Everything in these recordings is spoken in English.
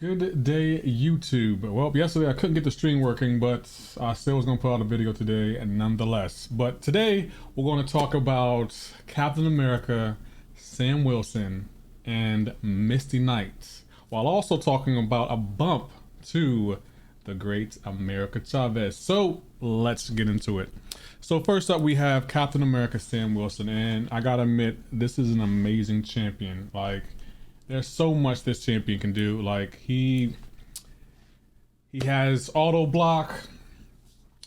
Good day, YouTube. Well, yesterday I couldn't get the stream working, but I still was going to put out a video today, and nonetheless. But today we're going to talk about Captain America, Sam Wilson, and Misty Knight, while also talking about a bump to the great America Chavez. So let's get into it. So first up, we have Captain America, Sam Wilson, and I gotta admit, this is an amazing champion. Like, there's so much this champion can do. Like he has auto block.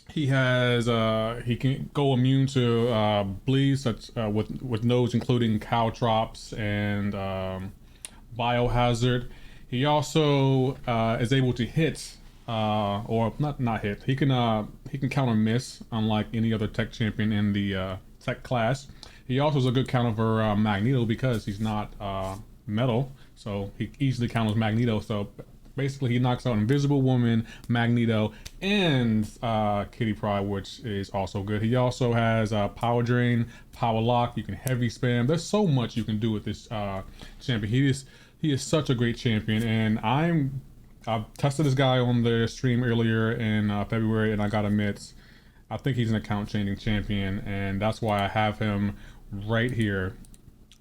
He can go immune to bleeds such with those including caltrops and biohazard. He also is able to hit or not hit. He can counter miss unlike any other tech champion in the tech class. He also is a good counter for Magneto because he's not metal, so he easily counters Magneto. So basically he knocks out Invisible Woman, Magneto, and Kitty Pryde, which is also good. He also has power drain, power lock. You can heavy spam. There's so much you can do with this champion. He is such a great champion, and I've tested this guy on the stream earlier in February, and I gotta admit, I think he's an account changing champion, and that's why I have him right here.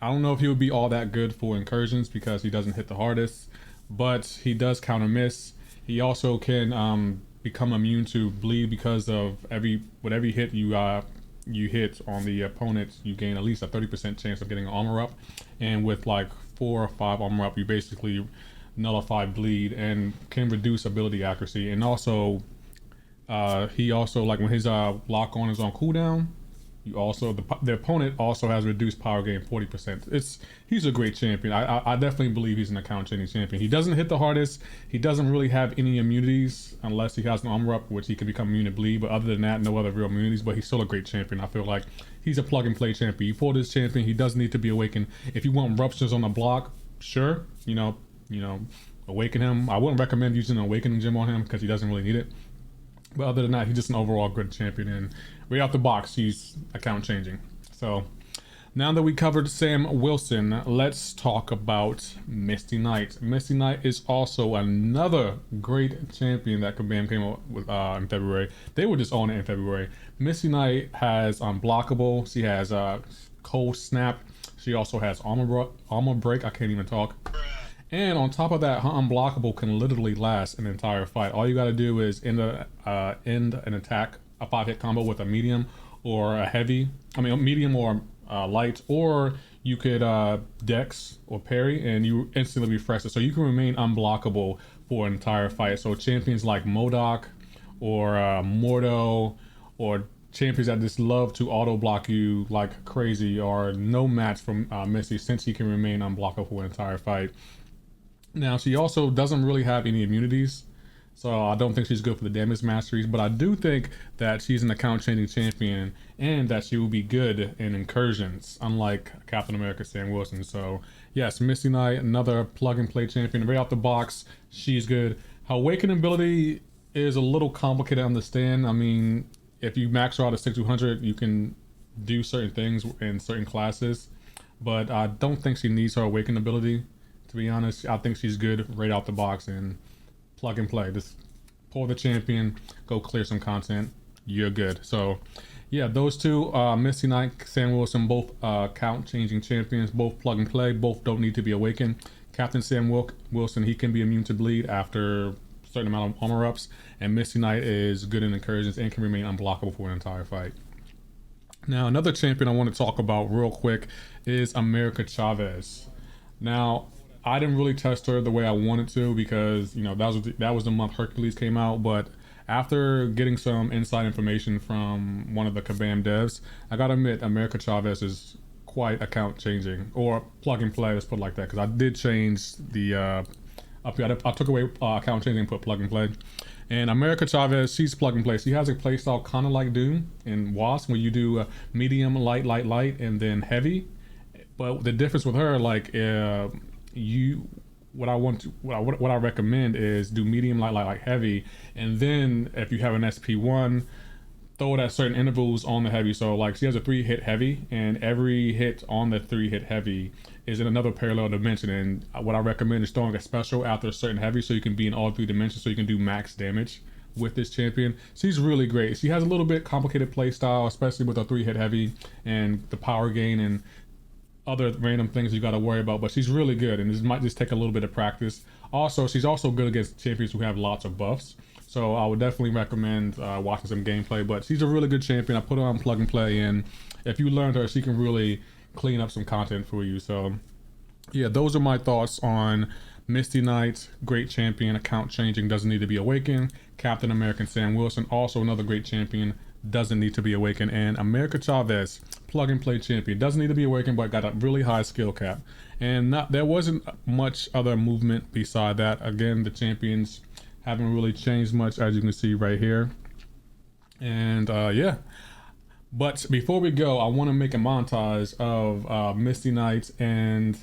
I don't know if he would be all that good for incursions because he doesn't hit the hardest, but he does counter miss. He also can become immune to bleed because of with every hit you hit on the opponent, you gain at least a 30% chance of getting an armor up, and with like 4 or 5 armor up, you basically nullify bleed and can reduce ability accuracy. And also, he also, like when his lock on is on cooldown, you also the opponent also has reduced power gain 40%. He's a great champion. I definitely believe he's an account changing champion. He doesn't hit the hardest. He doesn't really have any immunities unless he has an armor up, which he can become immune to bleed. But other than that, no other real immunities. But he's still a great champion. I feel like he's a plug and play champion. You pull this champion, he doesn't need to be awakened. If you want ruptures on the block, sure, awaken him. I wouldn't recommend using an awakening gem on him because he doesn't really need it. But other than that, he's just an overall good champion, and right out the box, he's account changing. So now that we covered Sam Wilson, let's talk about Misty Knight. Misty Knight is also another great champion that Kabam came up with in February. They were just on it in February. Misty Knight has unblockable. She has cold snap. She also has armor break. I can't even talk. And on top of that, her unblockable can literally last an entire fight. All you got to do is end an attack, a 5-hit combo with a medium or a heavy. I mean, a medium or light, or you could dex or parry, and you instantly refresh it. So you can remain unblockable for an entire fight. So champions like MODOK or Mordo, or champions that just love to auto block you like crazy, are no match for Misty, since he can remain unblockable for an entire fight. Now, she also doesn't really have any immunities, so I don't think she's good for the damage masteries, but I do think that she's an account changing champion and that she will be good in incursions, unlike Captain America Sam Wilson. So yes, Misty Knight, another plug and play champion. Right out the box, she's good. Her awakening ability is a little complicated to understand. I mean, if you max her out at 6200, you can do certain things in certain classes, but I don't think she needs her awakening ability. To be honest, I think she's good right out the box and plug and play. Just pull the champion, go clear some content, you're good. So yeah, those two, Misty Knight, Sam Wilson, both count changing champions, both plug and play, both don't need to be awakened. Captain Sam Wilson, he can be immune to bleed after a certain amount of armor ups, and Misty Knight is good in incursions and can remain unblockable for an entire fight. Now, another champion I want to talk about real quick is America Chavez. Now, I didn't really test her the way I wanted to because, that was the month Hercules came out. But after getting some inside information from one of the Kabam devs, I gotta admit, America Chavez is quite account changing, or plug and play, let's put it like that, because I did change the up here. I took away account changing and put plug and play. And America Chavez, she's plug and play. She has a playstyle kind of like Doom in Wasp, where you do medium, light, and then heavy. But the difference with her, like, what I recommend is do medium, light, heavy, and then if you have an SP1, throw it at certain intervals on the heavy. So like she has a 3-hit heavy, and every hit on the 3-hit heavy is in another parallel dimension. And what I recommend is throwing a special after a certain heavy so you can be in all 3 dimensions, so you can do max damage with this champion. She's really great. She has a little bit complicated play style, especially with a 3-hit heavy and the power gain and other random things you got to worry about, but she's really good, and this might just take a little bit of practice. Also, she's also good against champions who have lots of buffs, so I would definitely recommend watching some gameplay. But she's a really good champion. I put her on plug and play, and if you learned her, she can really clean up some content for you. So yeah, those are my thoughts on Misty Knight, great champion, account changing, doesn't need to be awakened. Captain American Sam Wilson, also another great champion, doesn't need to be awakened. And America Chavez, plug and play champion, doesn't need to be awakened, but got a really high skill cap. And there wasn't much other movement beside that. Again, the champions haven't really changed much, as you can see right here. And yeah. But before we go, I want to make a montage of Misty Knight and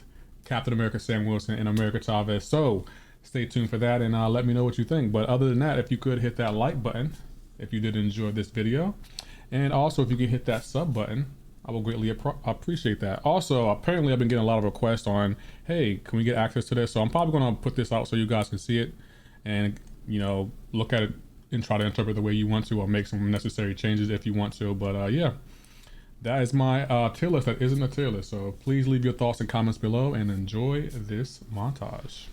Captain America Sam Wilson and America Chavez. So stay tuned for that, and let me know what you think. But other than that, if you could hit that like button if you did enjoy this video, and also if you can hit that sub button, I will greatly appreciate that. Also, apparently I've been getting a lot of requests on, hey, can we get access to this? So I'm probably going to put this out so you guys can see it and, you know, look at it and try to interpret the way you want to, or make some necessary changes if you want to. But yeah, that is my tier list that isn't a tier list. So please leave your thoughts and comments below and enjoy this montage.